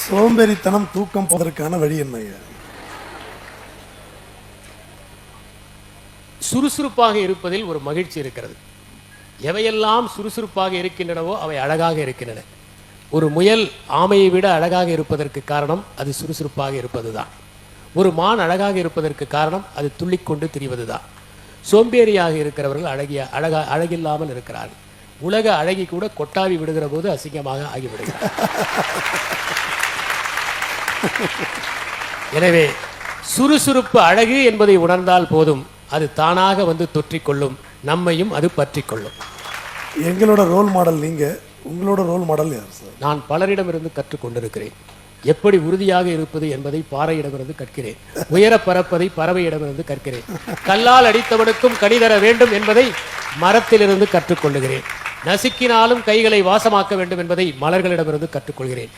சோம்பேறித்தனம் தூக்கம் போவதற்கான வழி என்ன? சுறுசுறுப்பாக இருப்பதில் ஒரு மகிழ்ச்சி இருக்கிறது. எவையெல்லாம் சுறுசுறுப்பாக இருக்கின்றனவோ அவை அழகாக இருக்கின்றன. ஒரு முயல் ஆமையை விட அழகாக இருப்பதற்கு காரணம் அது சுறுசுறுப்பாக இருப்பதுதான். ஒரு மான் அழகாக இருப்பதற்கு காரணம் அது துள்ளிக்கொண்டு திரிவதுதான். சோம்பேறியாக இருக்கிறவர்கள் அழகில்லாமல் இருக்கிறார்கள். உலக அழகி கூட கொட்டாவி விடுகிற போது அசிங்கமாக ஆகிவிடுகிறார். எனவே சுறுசுறுப்பு அழகு என்பதை உணர்ந்தால் போதும், அது தானாக வந்து தொற்றிக்கொள்ளும், நம்மையும் அது பற்றி கொள்ளும். எங்களோட ரோல் மாடல் நீங்க, உங்களோட ரோல் மாடல் யார் சார்? நான் பலரிடமிருந்து கற்றுக்கொண்டிருக்கிறேன். எப்படி உறுதியாக இருப்பது என்பதை பாறையிடமிருந்து கற்கிறேன். உயர பறப்பதை பறவையிடமிருந்து கற்கிறேன். கல்லால் அடித்தவனுக்கும் கனி தர வேண்டும் என்பதை மரத்திலிருந்து கற்றுக்கொள்ளுகிறேன். நசுக்கினாலும் கைகளை வாசமாக்க வேண்டும் என்பதை மலர்களிடமிருந்து கற்றுக்கொள்கிறேன்.